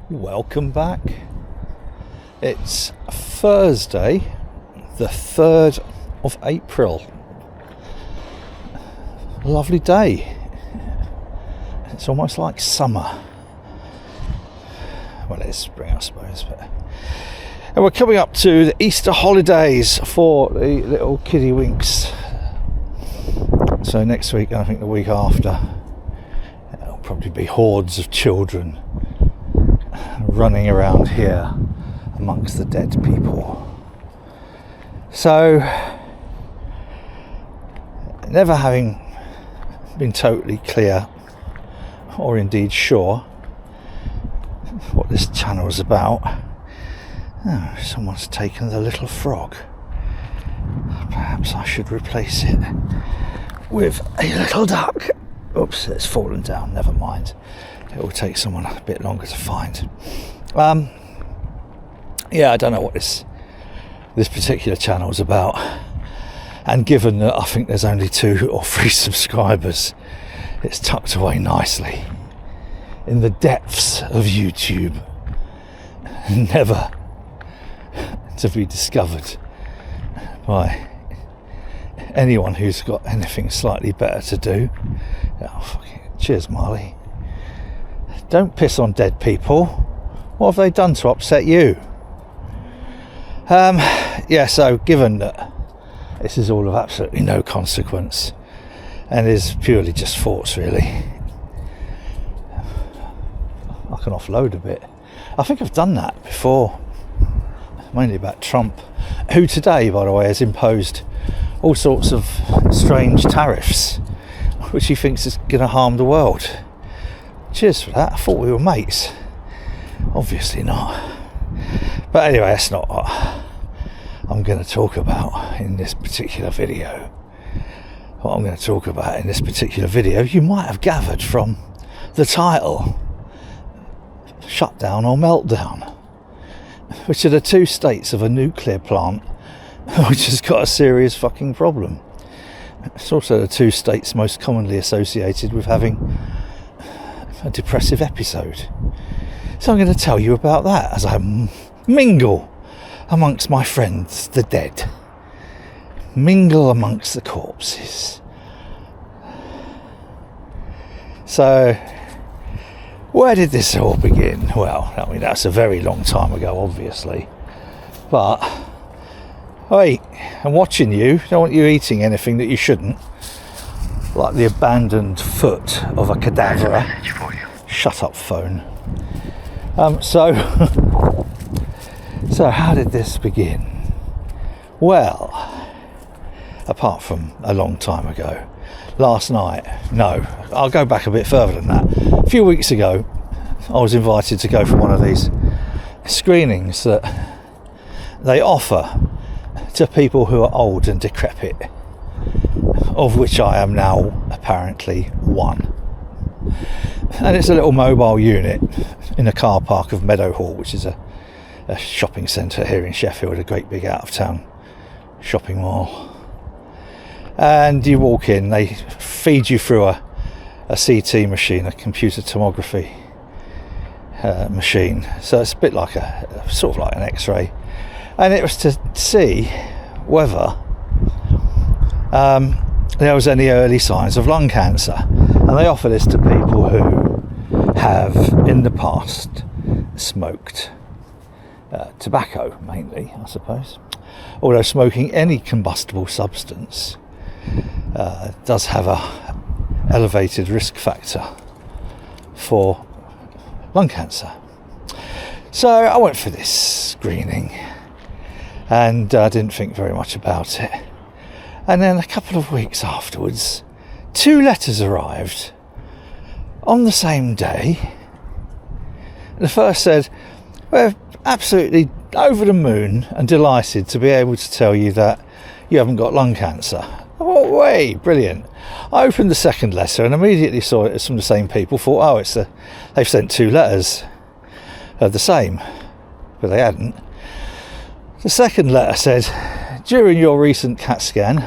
Welcome back. It's Thursday, the 3rd of April. Lovely day. It's almost like summer. Well, it's spring, I suppose. And we're coming up to the Easter holidays for the little kiddywinks. So next week, and I think the week after, there'll probably be hordes of children running around here amongst the dead people. So, never having been totally clear or indeed sure what this channel is about, someone's taken the little frog. Perhaps I should replace it with a little duck. Oops, it's fallen down, never mind. It will take someone a bit longer to find. I don't know what this particular channel is about. And given that I think there's only 2 or 3 subscribers, it's tucked away nicely in the depths of YouTube, never to be discovered by anyone who's got anything slightly better to do. Cheers, Marley. Don't piss on dead people. What have they done to upset you? So given that this is all of absolutely no consequence and is purely just thoughts, really, I can offload a bit. I think I've done that before, mainly about Trump, who today, by the way, has imposed all sorts of strange tariffs which he thinks is going to harm the world. Cheers for that. I thought we were mates. Obviously not. But anyway, that's not what I'm going to talk about in this particular video. What I'm going to talk about in this particular video, you might have gathered from the title, Shutdown or Meltdown, which are the 2 states of a nuclear plant which has got a serious fucking problem. It's also the 2 states most commonly associated with having a depressive episode. So I'm going to tell you about that as I mingle amongst my friends, the dead. Mingle amongst the corpses. So, where did this all begin? Well, that's a very long time ago, obviously. But, hey, I'm watching you. Don't want you eating anything that you shouldn't. Like the abandoned foot of a cadaver. Shut up, phone. So how did this begin? Well, apart from a long time ago, last night, no, I'll go back a bit further than that. A few weeks ago, I was invited to go for one of these screenings that they offer to people who are old and decrepit, of which I am now apparently one. And it's a little mobile unit in a car park of Meadowhall, which is a shopping centre here in Sheffield, a great big out-of-town shopping mall. And you walk in, they feed you through a CT machine, a computer tomography machine. So it's a bit like sort of like an X-ray. And it was to see whether there was any early signs of lung cancer. And they offer this to people who have in the past smoked tobacco, mainly, I suppose. Although smoking any combustible substance does have a elevated risk factor for lung cancer. So I went for this screening and I didn't think very much about it. And then a couple of weeks afterwards, 2 letters arrived on the same day. The first said, "We're absolutely over the moon and delighted to be able to tell you that you haven't got lung cancer." Oh, way, brilliant. I opened the second letter and immediately saw it as from the same people. Thought, they've sent 2 letters of the same, but they hadn't. The second letter said, "During your recent CAT scan,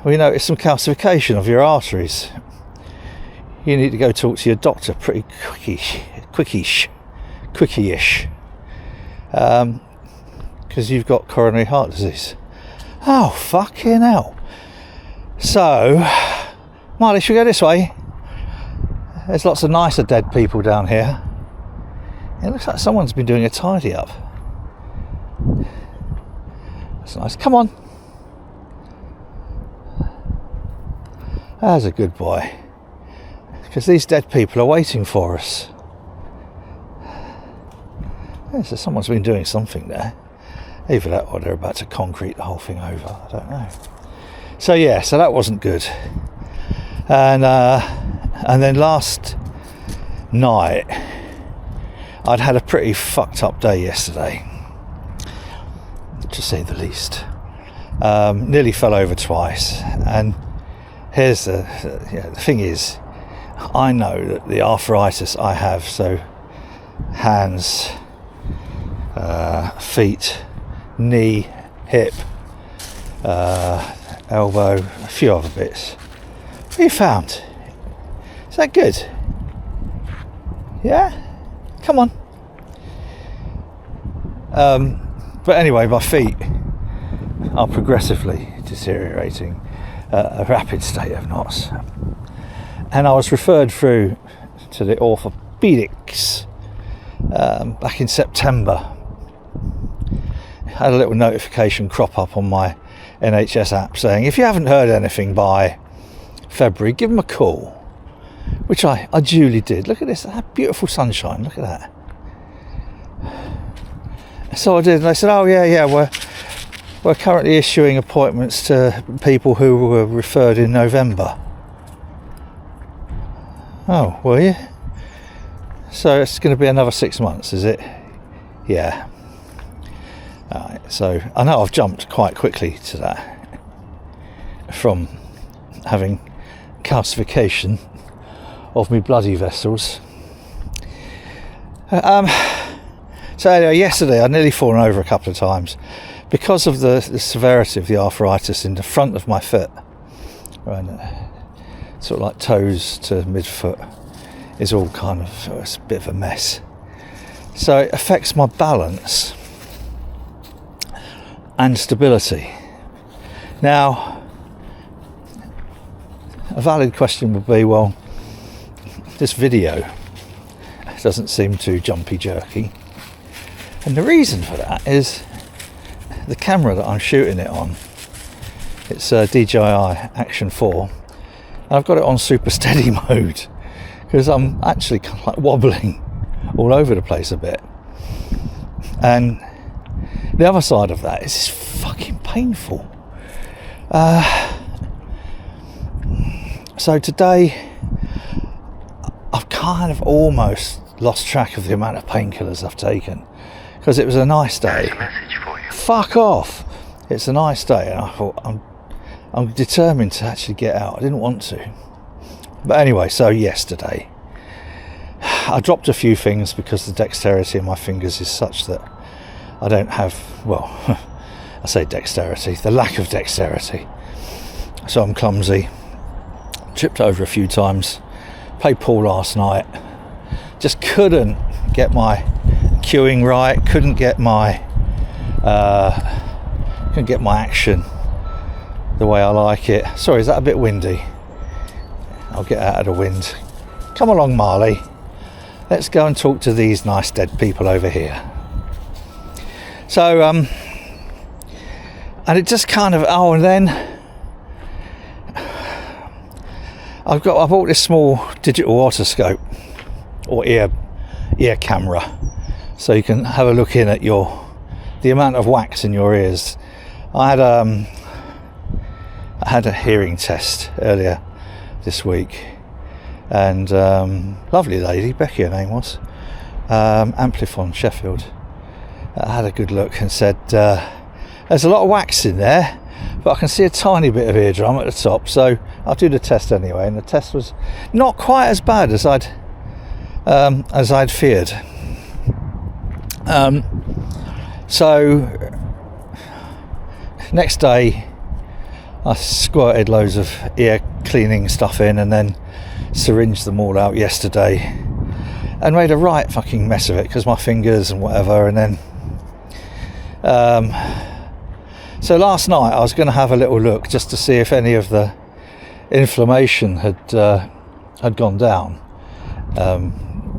we noticed some calcification of your arteries. You need to go talk to your doctor pretty quickish." quickie-ish, because you've got coronary heart disease. Oh, fucking hell. So, Marley, should we go this way? There's lots of nicer dead people down here. It looks like someone's been doing a tidy up. That's nice. Come on. That's a good boy. Because these dead people are waiting for us. Yeah, so someone's been doing something there. Either that or they're about to concrete the whole thing over. I don't know. So yeah, so that wasn't good. And then last night, I'd had a pretty fucked up day yesterday, to say the least. Nearly fell over twice. And here's the thing is, I know that the arthritis I have, so hands, feet, knee, hip, elbow, a few other bits. What have you found? Is that good? Yeah? Come on. But anyway, my feet are progressively deteriorating at a rapid state of knots. And I was referred through to the orthopedics back in September. I had a little notification crop up on my NHS app saying, if you haven't heard anything by February, give them a call. Which I duly did. Look at this, that beautiful sunshine, look at that. So I did, and they said, oh yeah, we're currently issuing appointments to people who were referred in November. Oh, were you? So it's going to be another 6 months, is it? Yeah. Alright, so I know I've jumped quite quickly to that from having calcification of my bloody vessels. So anyway, yesterday I'd nearly fallen over a couple of times because of the severity of the arthritis in the front of my foot. And, sort of like toes to midfoot is all kind of, it's a bit of a mess. So it affects my balance and stability. Now, a valid question would be, well, this video doesn't seem too jumpy jerky. And the reason for that is the camera that I'm shooting it on. It's a DJI Action 4. And I've got it on super steady mode because I'm actually kind of like wobbling all over the place a bit. And the other side of that is it's fucking painful. So today I've kind of almost lost track of the amount of painkillers I've taken because it was a nice day. Fuck off. It's a nice day, and I thought I'm determined to actually get out. I didn't want to. But anyway, so yesterday I dropped a few things because the dexterity in my fingers is such that I don't have, well, I say dexterity, the lack of dexterity. So I'm clumsy. Tripped over a few times. Played pool last night. Just couldn't get my cueing right. Couldn't get my action the way I like it. Sorry, is that a bit windy? I'll get out of the wind. Come along, Marley. Let's go and talk to these nice dead people over here. So, and it just kind of, and then I bought this small digital otoscope or ear camera, so you can have a look in at the amount of wax in your ears. I had a hearing test earlier this week, and lovely lady, Becky her name was, Amplifon, Sheffield, had a good look and said there's a lot of wax in there, but I can see a tiny bit of eardrum at the top, so I'll do the test anyway. And the test was not quite as bad as I'd feared. So next day I squirted loads of ear cleaning stuff in and then syringed them all out yesterday. and made a right fucking mess of it because my fingers and whatever. And then so last night I was going to have a little look just to see if any of the inflammation had gone down.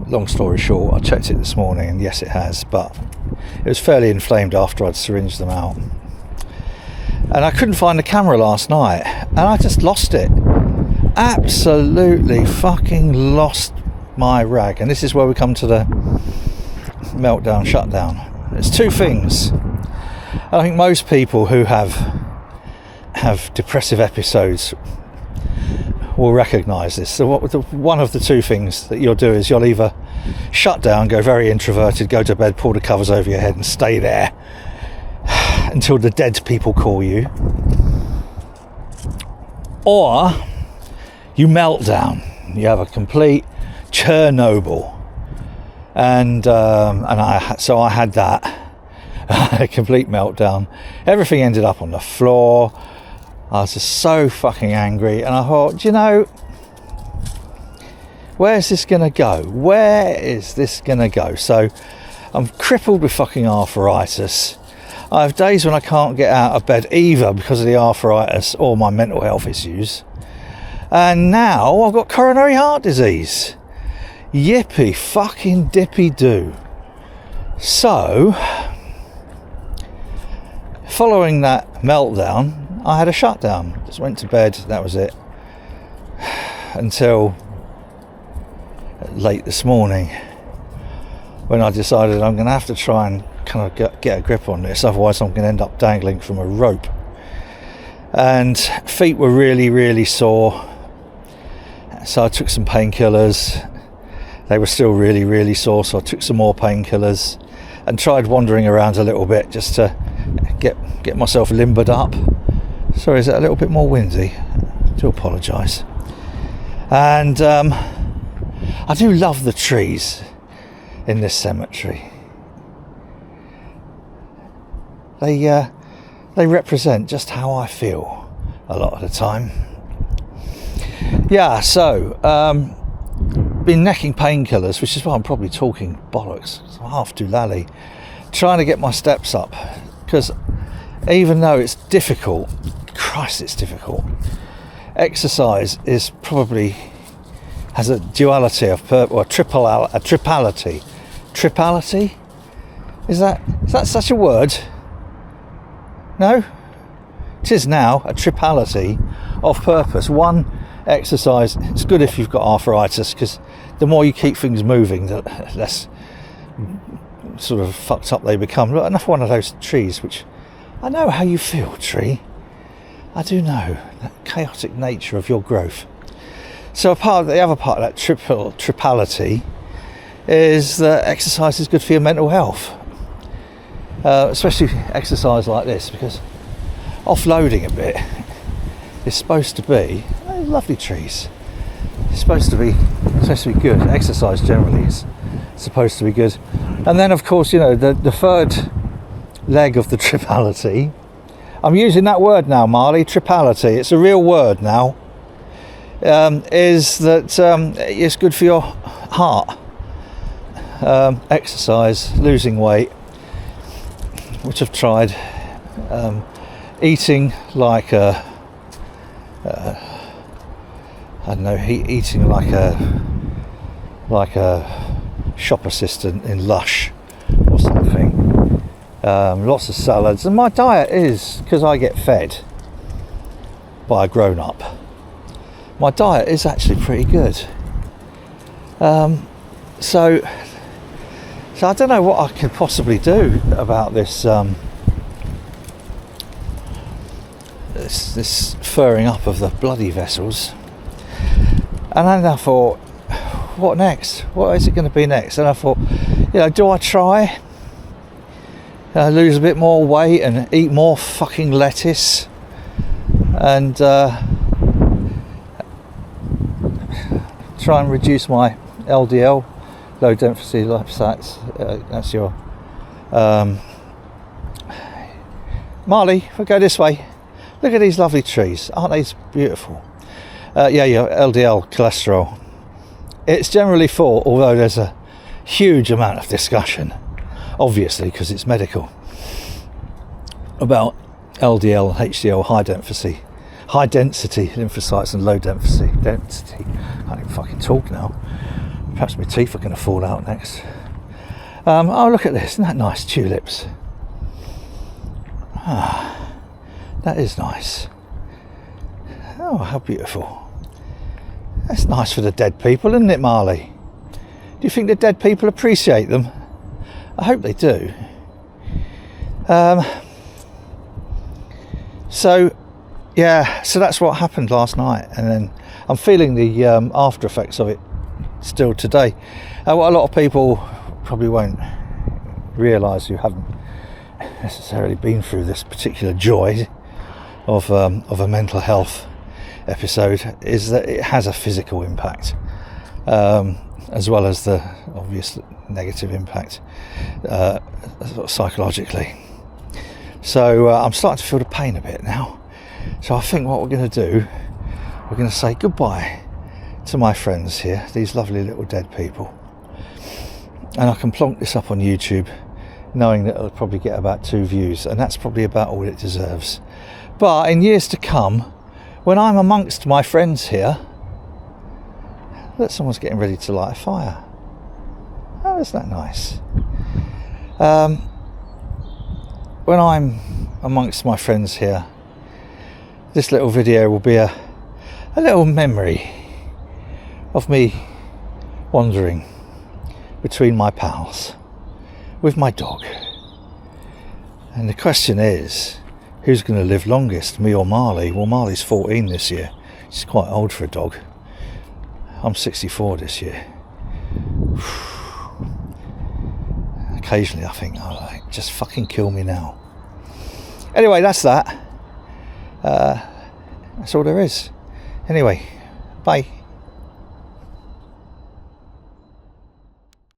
Long story short, I checked it this morning and yes it has, but it was fairly inflamed after I'd syringed them out. And I couldn't find the camera last night and I just lost it. Absolutely fucking lost my rag. And this is where we come to the meltdown, shutdown. There's two things. I think most people who have depressive episodes will recognise this. So one of the two things that you'll do is you'll either shut down, go very introverted, go to bed, pull the covers over your head and stay there until the dead people call you, or you melt down. You have a complete Chernobyl, and I had that, a complete meltdown. Everything ended up on the floor. I was just so fucking angry, and I thought, you know, where's this gonna go? Where is this gonna go? So I'm crippled with fucking arthritis. I have days when I can't get out of bed either because of the arthritis or my mental health issues. And now I've got coronary heart disease. Yippee fucking dippy do. So, following that meltdown, I had a shutdown. Just went to bed, that was it. Until late this morning, when I decided I'm going to have to try and kind of get a grip on this, otherwise I'm going to end up dangling from a rope. And feet were really, really sore. So I took some painkillers. They were still really, really sore, so I took some more painkillers and tried wandering around a little bit just to get myself limbered up. Sorry, is that a little bit more windy? I do apologise. And I do love the trees in this cemetery. They represent just how I feel a lot of the time. Yeah, so been necking painkillers, which is why I'm probably talking bollocks. I'm half doolally, trying to get my steps up, because even though it's difficult, Christ, it's difficult. Exercise is probably has a duality of or a tripality. Tripality? Is that such a word? No? It is now a tripality of purpose. One, exercise. It's good if you've got arthritis, because the more you keep things moving, the less sort of fucked up they become. Look, enough one of those trees, which I know how you feel, tree. I do know that chaotic nature of your growth. So the other part of that tripality is that exercise is good for your mental health, especially exercise like this, because offloading a bit is supposed to be lovely trees. It's supposed to be good. Exercise generally is supposed to be good. And then of course, you know, the third leg of the tripality, I'm using that word now, Marley, tripality, it's a real word now, is that it's good for your heart. Exercise, losing weight, which I've tried, eating like a eating like a shop assistant in Lush or something. Lots of salads, and my diet is, because I get fed by a grown-up, my diet is actually pretty good. So I don't know what I could possibly do about this this furring up of the bloody vessels. And then I thought, what next? What is it going to be next? And I thought, you know, do I try lose a bit more weight and eat more fucking lettuce and try and reduce my LDL, low density liposucks? That's your Marley. If I go this way, look at these lovely trees, aren't they beautiful? Yeah, your LDL cholesterol, it's generally full, although there's a huge amount of discussion, obviously because it's medical, about LDL, HDL, high density lymphocytes and low density. I can't even fucking talk now. Perhaps my teeth are going to fall out next. Oh, look at this. Isn't that nice? Tulips. Ah, that is nice. Oh, how beautiful. That's nice for the dead people, isn't it, Marley? Do you think the dead people appreciate them? I hope they do. So that's what happened last night, and then I'm feeling the after effects of it still today. What a lot of people probably won't realise, who haven't necessarily been through this particular joy of a mental health episode, is that it has a physical impact, as well as the obvious negative impact psychologically. So I'm starting to feel the pain a bit now. So I think what we're going to do, we're going to say goodbye to my friends here, these lovely little dead people. And I can plonk this up on YouTube, knowing that it'll probably get about 2 views, and that's probably about all it deserves. But in years to come, when I'm amongst my friends here, look, someone's getting ready to light a fire. Oh, isn't that nice? When I'm amongst my friends here, this little video will be a little memory of me wandering between my pals with my dog. And the question is, who's going to live longest, me or Marley? Well, Marley's 14 this year. She's quite old for a dog. I'm 64 this year. Occasionally I think, oh, just fucking kill me now. Anyway, that's that. That's all there is. Anyway, bye.